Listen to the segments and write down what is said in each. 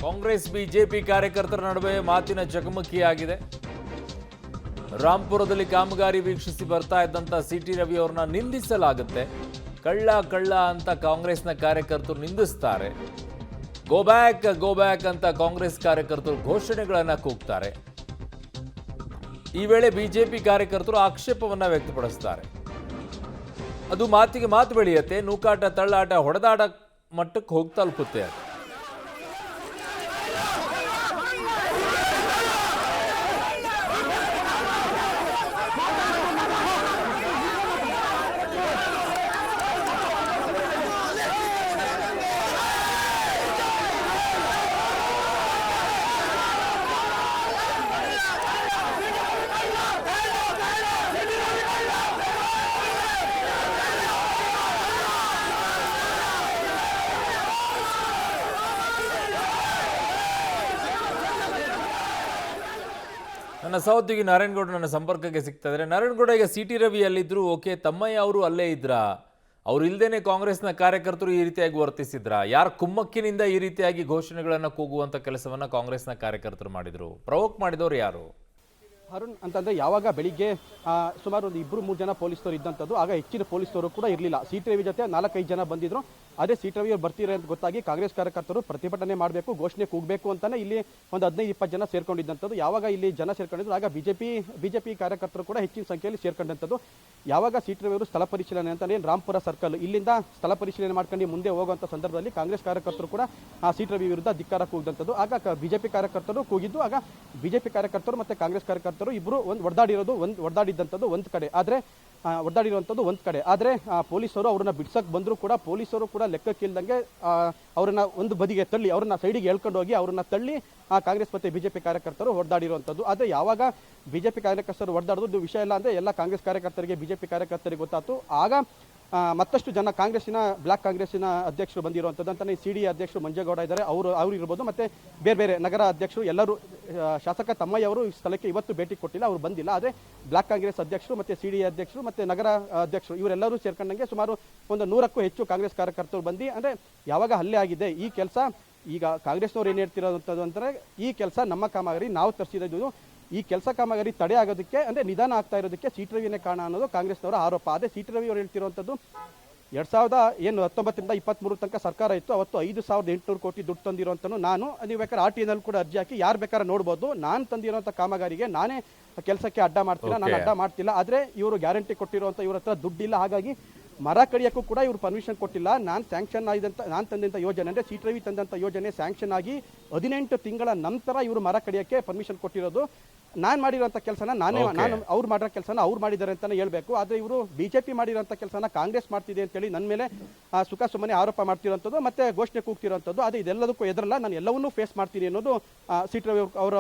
Congress BJP ಕಾರ್ಯಕರ್ತರ ನಡುವೆ ಮಾತಿನ ಚಕಮಕಿಯಾಗಿದೆ. ರಾಂಪುರದಲ್ಲಿ ಕಾಮಗಾರಿ ವೀಕ್ಷಿಸಿ ಬರ್ತಾ ಇದ್ದಂತ ಸಿಟಿ ರವಿ ಅವರನ್ನ ನಿಂದಿಸಲಾಗುತ್ತೆ. ಕಳ್ಳ ಕಳ್ಳ ಅಂತ ಕಾಂಗ್ರೆಸ್ನ ಕಾರ್ಯಕರ್ತರು ನಿಂದಿಸ್ತಾರೆ. ಗೋ ಬ್ಯಾಕ್ ಅಂತ ಕಾಂಗ್ರೆಸ್ ಕಾರ್ಯಕರ್ತರು ಘೋಷಣೆಗಳನ್ನ ಕೂಗ್ತಾರೆ. ಈ ವೇಳೆ ಬಿಜೆಪಿ ಕಾರ್ಯಕರ್ತರು ಆಕ್ಷೇಪವನ್ನ ವ್ಯಕ್ತಪಡಿಸುತ್ತಾರೆ. ಅದು ಮಾತಿಗೆ ಮಾತು ಬೆಳೆಯುತ್ತೆ. ನೂಕಾಟ, ತಳ್ಳಾಟ, ಹೊಡೆದಾಟ ಮಟ್ಟಕ್ಕೆ ಹೋಗಿ ತಲುಪುತ್ತೆ ಅದು. ನನ್ನ ಸಹೋದ್ಯೋಗಿ ನಾರಾಯಣಗೌಡ ನನ್ನ ಸಂಪರ್ಕಕ್ಕೆ ಸಿಗ್ತಾ ಇದ್ದಾರೆ. ನಾರಾಯಣಗೌಡ, ಈಗ ಸಿಟಿ ರವಿ ಅಲ್ಲಿದ್ರು, ಓಕೆ, ತಮ್ಮಯ್ಯ ಅವರು ಅಲ್ಲೇ ಇದ್ರಾ? ಅವ್ರು ಇಲ್ದೇನೆ ಕಾಂಗ್ರೆಸ್ನ ಕಾರ್ಯಕರ್ತರು ಈ ರೀತಿಯಾಗಿ ವರ್ತಿಸಿದ್ರಾ? ಯಾರ ಕುಮ್ಮಕ್ಕಿನಿಂದ ಈ ರೀತಿಯಾಗಿ ಘೋಷಣೆಗಳನ್ನ ಕೂಗುವಂತ ಕೆಲಸವನ್ನ ಕಾಂಗ್ರೆಸ್ನ ಕಾರ್ಯಕರ್ತರು ಮಾಡಿದ್ರು? ಪ್ರವೋಕ್ ಮಾಡಿದವರು ಯಾರು? ಅರುಣ್ ಅಂತಂದರೆ ಯಾವಾಗ ಬೆಳಿಗ್ಗೆ ಸುಮಾರು ಒಂದು 2-3 ಜನ ಪೊಲೀಸರು ಇದ್ದಂಥದ್ದು, ಆಗ ಹೆಚ್ಚಿನ ಪೊಲೀಸರು ಕೂಡ ಇರಲಿಲ್ಲ. ಸಿಟಿ ರವಿ ಜೊತೆ 4-5 ಜನ ಬಂದಿದ್ರು. ಅದೇ ಸಿಟಿ ರವಿ ಅವ್ರು ಬರ್ತೀರ ಅಂತ ಗೊತ್ತಾಗಿ ಕಾಂಗ್ರೆಸ್ ಕಾರ್ಯಕರ್ತರು ಪ್ರತಿಭಟನೆ ಮಾಡಬೇಕು, ಘೋಷಣೆ ಕೂಗಬೇಕು ಅಂತಾನೆ ಇಲ್ಲಿ ಒಂದು 15-20 ಜನ ಸೇರ್ಕೊಂಡಿದ್ದಂಥದ್ದು. ಯಾವಾಗ ಇಲ್ಲಿ ಜನ ಸೇರ್ಕೊಂಡಿದ್ರು, ಆಗ ಬಿಜೆಪಿ ಕಾರ್ಯಕರ್ತರು ಕೂಡ ಹೆಚ್ಚಿನ ಸಂಖ್ಯೆಯಲ್ಲಿ ಸೇರ್ಕೊಂಡಂಥದ್ದು. ಯಾವಾಗ ಸಿಟಿ ರವಿ ಅವರು ಸ್ಥಳ ಪರಿಶೀಲನೆ ಅಂತ ಏನು ರಾಂಪುರ ಸರ್ಕಲ್ ಇಲ್ಲಿಂದ ಸ್ಥಳ ಪರಿಶೀಲನೆ ಮಾಡ್ಕೊಂಡು ಮುಂದೆ ಹೋಗುವಂಥ ಸಂದರ್ಭದಲ್ಲಿ ಕಾಂಗ್ರೆಸ್ ಕಾರ್ಯಕರ್ತರು ಕೂಡ ಸಿಟಿ ರವಿ ವಿರುದ್ಧ ಧಿಕ್ಕಾರ ಕೂಗಿದಂಥದ್ದು. ಆಗ ಬಿಜೆಪಿ ಕಾರ್ಯಕರ್ತರು ಕೂಗಿದ್ದು, ಆಗ ಬಿಜೆಪಿ ಕಾರ್ಯಕರ್ತರು ಮತ್ತು ಕಾಂಗ್ರೆಸ್ ಕಾರ್ಯಕರ್ತರು ಇಬ್ಬರು ಒಡೆದಾಡಿದಂಥದ್ದು ಒಂದು ಕಡೆ. ಆದರೆ ಪೊಲೀಸರು ಅವ್ರನ್ನ ಬಿಡ್ಸಕ್ಕೆ ಬಂದರೂ ಕೂಡ ಪೊಲೀಸರು ಕೂಡ ಲೆಕ್ಕಕ್ಕಿಲ್ದಂಗೆ ಅವ್ರನ್ನ ಒಂದು ಬದಿಗೆ ತಳ್ಳಿ, ಅವ್ರನ್ನ ಸೈಡಿಗೆ ಹೇಳ್ಕೊಂಡು ಹೋಗಿ ಅವ್ರನ್ನ ತಳ್ಳಿ ಕಾಂಗ್ರೆಸ್ ಮತ್ತು ಬಿಜೆಪಿ ಕಾರ್ಯಕರ್ತರು ಹೊಡೆದಾಡಿರುವಂಥದ್ದು. ಆದರೆ ಯಾವಾಗ ಬಿಜೆಪಿ ಕಾರ್ಯಕರ್ತರು ಹೊಡೆದಾಡೋದು ವಿಷಯ ಇಲ್ಲ ಅಂದರೆ ಎಲ್ಲ ಕಾಂಗ್ರೆಸ್ ಕಾರ್ಯಕರ್ತರಿಗೆ, ಬಿಜೆಪಿ ಕಾರ್ಯಕರ್ತರಿಗೆ ಗೊತ್ತಾಯ್ತು. ಆಗ ಮತ್ತಷ್ಟು ಜನ ಬ್ಲಾಕ್ ಕಾಂಗ್ರೆಸ್ಸಿನ ಅಧ್ಯಕ್ಷರು ಬಂದಿರುವಂಥದ್ದು ಅಂತಾನೆ ಸಿಡಿ ಅಧ್ಯಕ್ಷರು ಮಂಜೇಗೌಡ ಇದ್ದಾರೆ, ಅವರು ಇರ್ಬೋದು, ಮತ್ತು ಬೇರೆ ನಗರ ಅಧ್ಯಕ್ಷರು ಎಲ್ಲರೂ. ಶಾಸಕ ತಮ್ಮಯ್ಯ ಅವರು ಸ್ಥಳಕ್ಕೆ ಇವತ್ತು ಭೇಟಿ ಕೊಟ್ಟಿಲ್ಲ, ಅವರು ಬಂದಿಲ್ಲ. ಆದರೆ ಬ್ಲಾಕ್ ಕಾಂಗ್ರೆಸ್ ಅಧ್ಯಕ್ಷರು ಮತ್ತು ಸಿಡಿ ಅಧ್ಯಕ್ಷರು ಮತ್ತು ನಗರ ಅಧ್ಯಕ್ಷರು ಇವರೆಲ್ಲರೂ ಸೇರ್ಕೊಂಡಂಗೆ ಸುಮಾರು ಒಂದು 100ಕ್ಕೂ ಹೆಚ್ಚು ಕಾಂಗ್ರೆಸ್ ಕಾರ್ಯಕರ್ತರು ಬಂದು, ಅಂದರೆ ಯಾವಾಗ ಹಲ್ಲೆ ಆಗಿದೆ ಈ ಕೆಲಸ, ಈಗ ಕಾಂಗ್ರೆಸ್ನವ್ರು ಏನು ಹೇಳ್ತಿರೋಂಥದ್ದು ಅಂದರೆ ಈ ಕೆಲಸ ನಮ್ಮ ಕಾಮಗಾರಿ ನಾವು ತರಿಸಿದ್ದು, ಈ ಕೆಲಸ ಕಾಮಗಾರಿ ತಡೆ ಆಗೋದಕ್ಕೆ ಅಂದರೆ ನಿಧಾನ ಆಗ್ತಾ ಇರೋದಕ್ಕೆ ಸಿಟಿ ರವಿನೇ ಕಾರಣ ಅನ್ನೋದು ಕಾಂಗ್ರೆಸ್ನವರ ಆರೋಪ. ಅದೇ ಸಿಟಿ ರವಿ ಅವರು ಹೇಳ್ತಿರುವಂಥದ್ದು 2019ರಿಂದ 23 ತನಕ ಸರ್ಕಾರ ಇತ್ತು, ಅವತ್ತು 5,800 ಕೋಟಿ ದುಡ್ಡು ತಂದಿರೋಂಥನು ನಾನು. ನೀವು ಬೇಕಾದ್ರೆ RTIನಲ್ಲಿ ಕೂಡ ಅರ್ಜಿ ಹಾಕಿ ಯಾರು ಬೇಕಾದ್ರೆ ನೋಡ್ಬೋದು. ನಾನು ತಂದಿರೋಂಥ ಕಾಮಗಾರಿಗೆ ನಾನೇ ಕೆಲಸಕ್ಕೆ ಅಡ್ಡ ಮಾಡ್ತಿಲ್ಲ, ನಾನು ಅಡ್ಡ ಮಾಡ್ತಿಲ್ಲ. ಆದರೆ ಇವರು ಗ್ಯಾರಂಟಿ ಕೊಟ್ಟಿರುವಂಥ ಇವ್ರ ಹತ್ರ ದುಡ್ಡಿಲ್ಲ, ಹಾಗಾಗಿ ಮರ ಕಡಿಯೋಕ್ಕೂ ಕೂಡ ಇವರು ಪರ್ಮಿಷನ್ ಕೊಟ್ಟಿಲ್ಲ. ನಾನು ತಂದಂಥ ಯೋಜನೆ ಅಂದರೆ ಸಿಟಿ ರವಿ ತಂದಂಥ ಯೋಜನೆ ಸ್ಯಾಂಕ್ಷನ್ ಆಗಿ 18 ತಿಂಗಳ ನಂತರ ಇವರು ಮರ ಕಡಿಯೋಕ್ಕೆ ಪರ್ಮಿಷನ್ ಕೊಟ್ಟಿರೋದು. ನಾನು ಮಾಡಿರೋಂಥ ಕೆಲಸನ ನಾನು ಅವ್ರು ಮಾಡಿರೋ ಕೆಲಸನ ಅವ್ರು ಮಾಡಿದ್ದಾರೆ ಅಂತಲೇ ಹೇಳಬೇಕು. ಆದರೆ ಇವರು ಬಿಜೆಪಿ ಮಾಡಿರೋಂಥ ಕೆಲಸನ ಕಾಂಗ್ರೆಸ್ ಮಾಡ್ತಿದೆ ಅಂತೇಳಿ ನನ್ನ ಮೇಲೆ ಸುಖ ಸುಮ್ಮನೆ ಆರೋಪ ಮಾಡ್ತಿರೋಂಥದ್ದು ಮತ್ತು ಘೋಷಣೆ ಕೂಗ್ತಿರೋಂಥದ್ದು. ಅದು ಇದೆಲ್ಲದಕ್ಕೂ ಎದುರಲ್ಲ, ನಾನು ಎಲ್ಲವನ್ನೂ ಫೇಸ್ ಮಾಡ್ತೀನಿ ಅನ್ನೋದು ಸಿಟಿ ರವಿ ಅವರ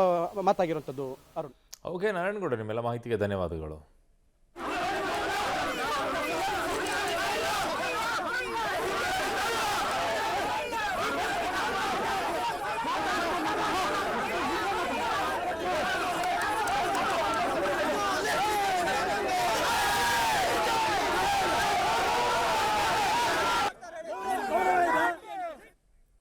ಮಾತಾಗಿರೋಂಥದ್ದು. ಅರುಣ್. ಓಕೆ ನಾರಾಯಣಗೌಡ, ನಿಮ್ಮೆಲ್ಲ ಮಾಹಿತಿಗೆ ಧನ್ಯವಾದಗಳು.